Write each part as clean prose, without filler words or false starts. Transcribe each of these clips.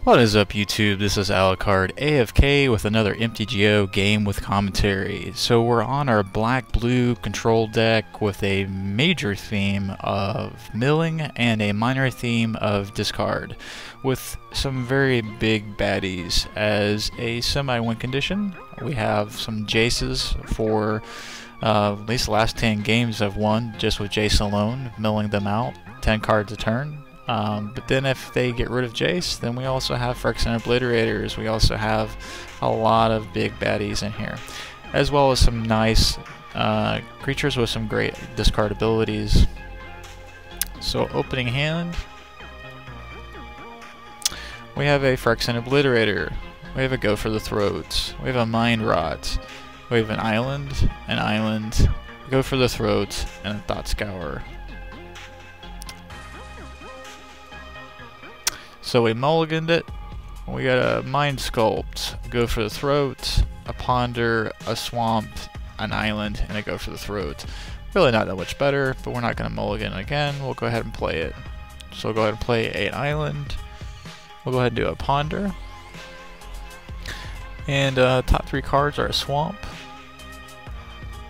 What is up, YouTube? This is Alucard AFK with another MTGO game with commentary. So we're on our black-blue control deck with a major theme of milling and a minor theme of discard, with some very big baddies. As a semi-win condition, we have some Jaces for at least the last 10 games I've won just with Jace alone, milling them out, 10 cards a turn. But then if they get rid of Jace, then we also have Phyrexian Obliterators. We also have a lot of big baddies in here, as well as some nice creatures with some great discard abilities. So opening hand, we have a Phyrexian Obliterator. We have a Go for the Throat. We have a Mind Rot. We have an Island, Go for the Throat, and a Thought Scour. So we mulliganed it. We got a Mind Sculpt, Go for the Throat, a Ponder, a Swamp, an Island, and a Go for the Throat. Really not that much better, but we're not going to mulligan again. We'll go ahead and play it. So we'll go ahead and play an Island. We'll go ahead and do a Ponder. And top 3 cards are a Swamp,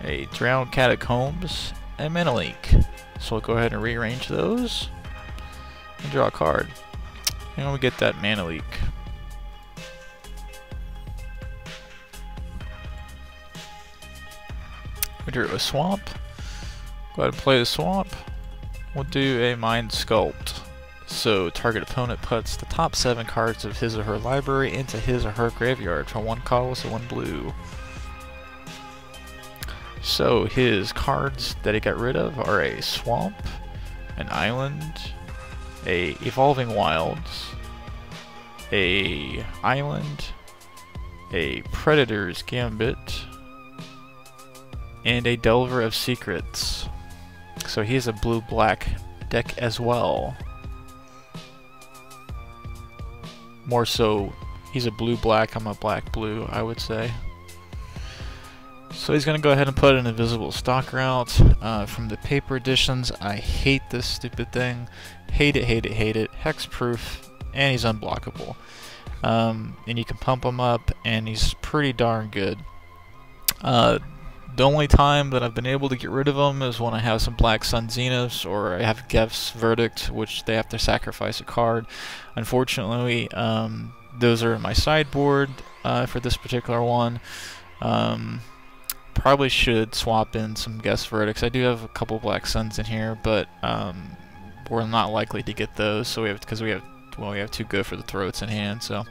a Drowned Catacombs, and Mana Leak. So we'll go ahead and rearrange those and draw a card. And we get that Mana Leak. We drew a Swamp. Go ahead and play the Swamp. We'll do a Mind Sculpt. So target opponent puts the top 7 cards of his or her library into his or her graveyard for 1 colorless and 1 blue. So his cards that he got rid of are a Swamp, an Island, a Evolving Wilds, a Island, a Predator's Gambit, and a Delver of Secrets. So he has a blue-black deck as well. More so, he's a blue-black, I'm a black-blue, I would say. So he's going to go ahead and put an Invisible Stalker out from the paper editions. I hate this stupid thing. Hate it, hate it, hate it. Hexproof, and he's unblockable. And you can pump him up, and he's pretty darn good. The only time that I've been able to get rid of him is when I have some Black Sun Zeniths, or I have Gef's Verdict, which they have to sacrifice a card. Unfortunately, those are in my sideboard for this particular one. Probably should swap in some Gef's Verdicts. I do have a couple Black Suns in here, but we're not likely to get those. So we have we have 2 Go for the Throats in hand. So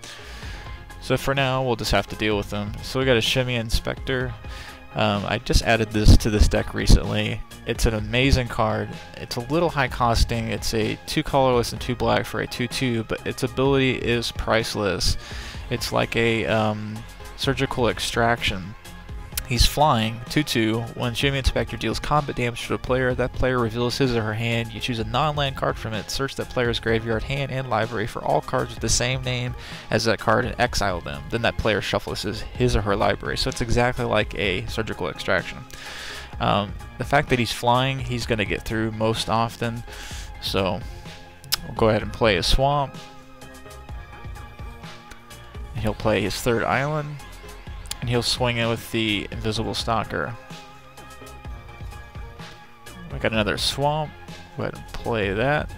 for now, we'll just have to deal with them. So we got a Shimmy Inspector. I just added this to this deck recently. It's an amazing card. It's a little high costing. It's a 2 colorless and 2 black for a 2/2, but its ability is priceless. It's like a surgical extraction. He's flying, 2/2. When Shimmy Inspector deals combat damage to a player, that player reveals his or her hand. You choose a non-land card from it, search that player's graveyard, hand, and library for all cards with the same name as that card and exile them. Then that player shuffles his or her library. So it's exactly like a surgical extraction. The fact that he's flying, he's going to get through most often. So we'll go ahead and play a Swamp. And he'll play his 3rd Island. And he'll swing in with the Invisible Stalker. We got another Swamp. Go ahead and play that.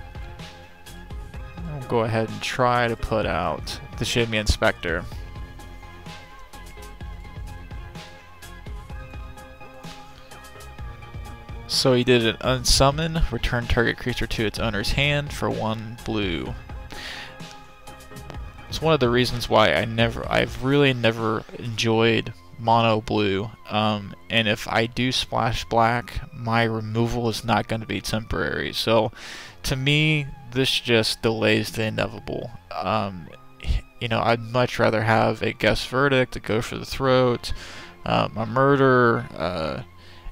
And we'll go ahead and try to put out the Shimmy Inspector. So he did an Unsummon, return target creature to its owner's hand for 1 blue. It's one of the reasons why I've really never enjoyed mono blue. And if I do splash black, my removal is not going to be temporary. So to me, this just delays the inevitable. You know, I'd much rather have a Gef's Verdict, a Go for the Throat, a Murder,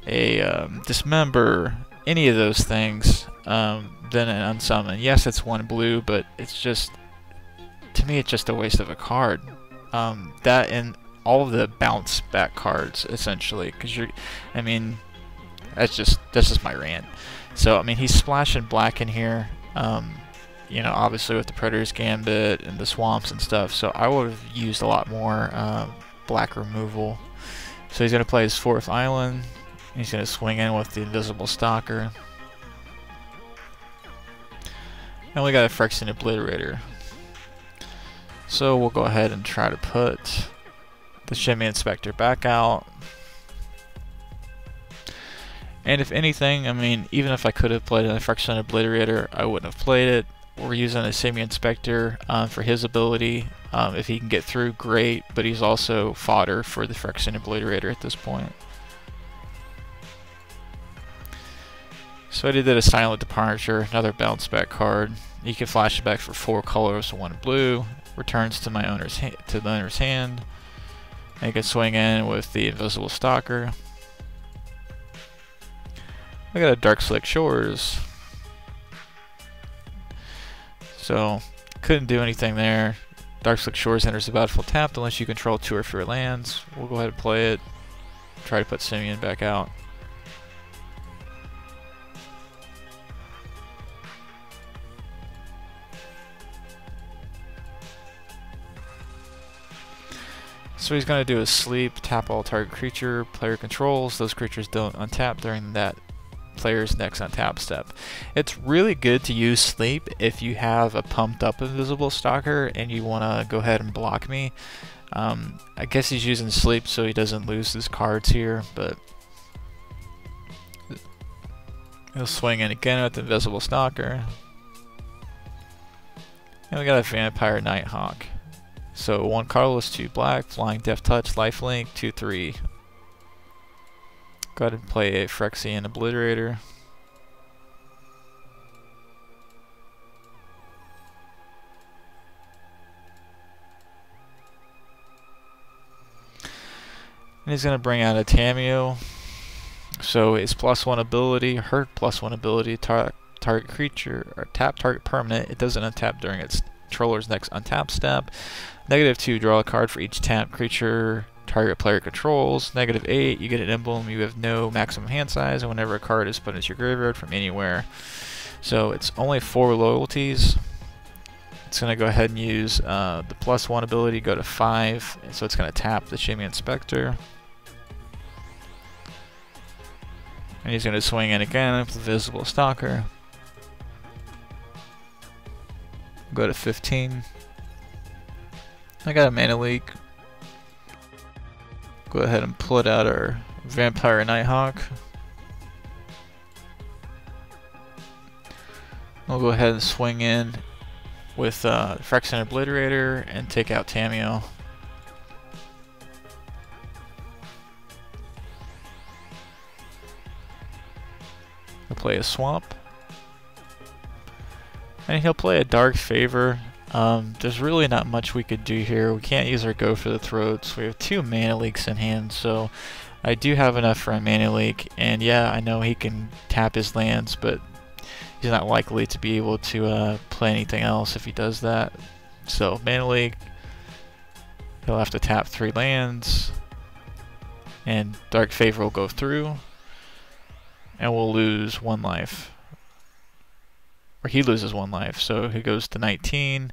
a Dismember, any of those things, than an Unsummon. Yes, it's 1 blue, but it's just, to me, it's just a waste of a card. That and all of the bounce back cards, essentially, because I mean, that's just my rant. So I mean, he's splashing black in here. you know, obviously with the Predator's Gambit and the swamps and stuff, so I would have used a lot more black removal. So he's going to play his 4th island. He's going to swing in with the Invisible Stalker. And we got a Phyrexian Obliterator. So we'll go ahead and try to put the Shimmy Inspector back out. And if anything, I mean, even if I could have played a Phyrexian Obliterator, I wouldn't have played it. We're using a Shimmy Inspector for his ability. If he can get through, great, but he's also fodder for the Phyrexian Obliterator at this point. So I did a Silent Departure, another bounce back card. You can flash it back for 4 colors, 1 blue. Returns to my owner's the owner's hand. And you can swing in with the Invisible Stalker. I got a Darkslick Shores. So couldn't do anything there. Darkslick Shores enters the battlefield tapped unless you control 2 or fewer lands. We'll go ahead and play it. Try to put Simeon back out. So he's going to do a sleep, tap all target creature player controls. Those creatures don't untap during that player's next untap step. It's really good to use sleep if you have a pumped up Invisible Stalker and you want to go ahead and block me. I guess he's using sleep so he doesn't lose his cards here, but he'll swing in again with the Invisible Stalker. And we got a Vampire Nighthawk. So 1 colorless, 2 black, flying, Death Touch, Lifelink, 2/3. Go ahead and play a Phyrexian Obliterator. And he's going to bring out a Tamiyo. So his +1 ability, her +1 ability, target creature, or tap target permanent. It doesn't untap during its controller's next untap step. -2, draw a card for each tap creature target player controls. -8, you get an emblem. You have no maximum hand size, and whenever a card is put into your graveyard from anywhere. So it's only 4 loyalties. It's going to go ahead and use the +1 ability, go to 5, so it's going to tap the Shimmy Inspector. And he's going to swing in again with the Invisible Stalker. Go to 15. I got a mana leak. Go ahead and pull out our Vampire Nighthawk. We'll go ahead and swing in with Phyrexian Obliterator and take out Tamiyo. He'll play a Swamp. And he'll play a Dark Favor. There's really not much we could do here. We can't use our Go for the Throats. We have 2 mana leaks in hand, so I do have enough for a mana leak. And yeah, I know he can tap his lands, but he's not likely to be able to play anything else if he does that. So mana leak, he'll have to tap 3 lands, and Dark Favor will go through, and we'll lose 1 life. Or he loses 1 life, so he goes to 19,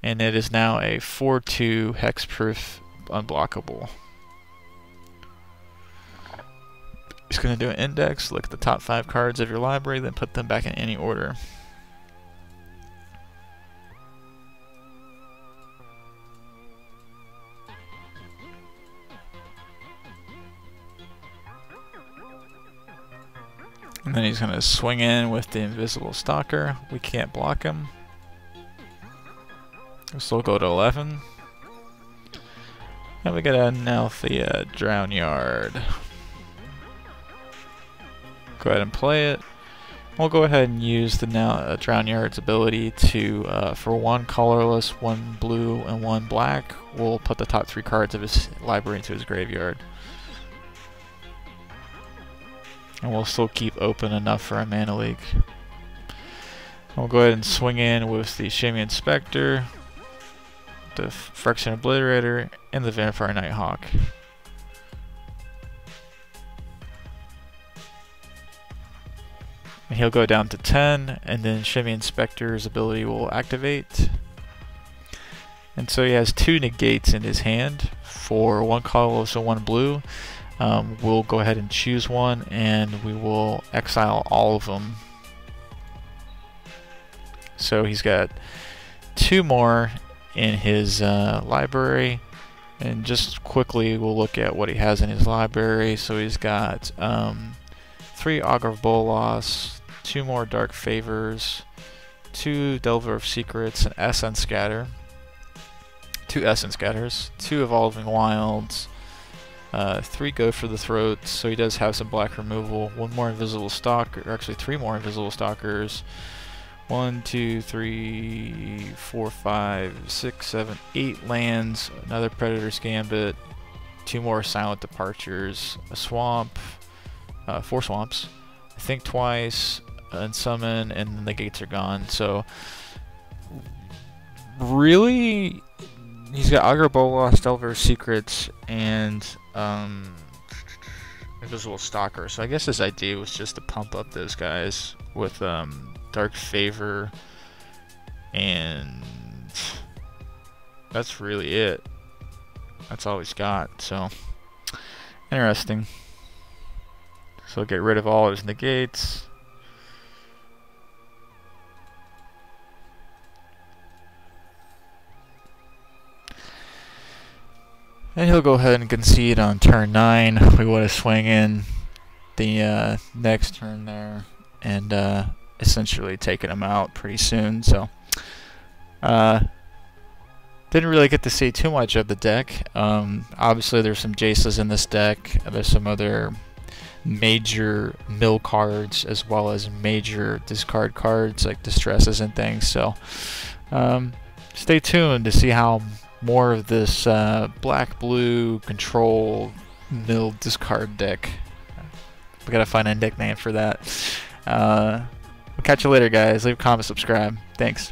and it is now a 4/2 hexproof unblockable. He's going to do an index, look at the top 5 cards of your library, then put them back in any order. And then he's going to swing in with the Invisible Stalker. We can't block him. We'll still go to 11. And we got now the Drown Yard. Go ahead and play it. We'll go ahead and use the now Drown Yard's ability to, for 1 colorless, 1 blue, and 1 black, we'll put the top 3 cards of his library into his graveyard. And we'll still keep open enough for a mana leak. We'll go ahead and swing in with the Shimmy Inspector, the Phyrexian Obliterator, and the Vampire Nighthawk. and he'll go down to 10, and then Shimmy Inspector's ability will activate. And so he has 2 negates in his hand for 1 colorless and 1 blue. We'll go ahead and choose one, and we will exile all of them. So he's got 2 more in his library, and just quickly we'll look at what he has in his library. So he's got 3 Augur of Bolas, 2 more Dark Favors, 2 Delver of Secrets, an Essence Scatter, 2 Essence Scatters, 2 Evolving Wilds, 3 Go for the Throats, so he does have some black removal, 1 more Invisible Stalker, or actually 3 more Invisible Stalkers, 1, 2, 3, 4, 5, 6, 7, 8 lands, another Predator's Gambit, 2 more Silent Departures, a Swamp, 4 Swamps, I think twice, and Summon, and then the gates are gone. So really, he's got Augur Bolas, Delver Secrets, and Invisible Stalker. So I guess his idea was just to pump up those guys with Dark Favor, and that's really it. That's all he's got. So interesting. So get rid of all his negates. And he'll go ahead and concede on turn 9. We want to swing in the next turn there, and essentially taking him out pretty soon. So didn't really get to see too much of the deck. Obviously there's some Jaces in this deck. There's some other major mill cards as well as major discard cards like Distresses and things. So stay tuned to see how more of this black-blue control mill discard deck. We gotta find a nickname for that. We'll catch you later, guys. Leave a comment, subscribe. Thanks.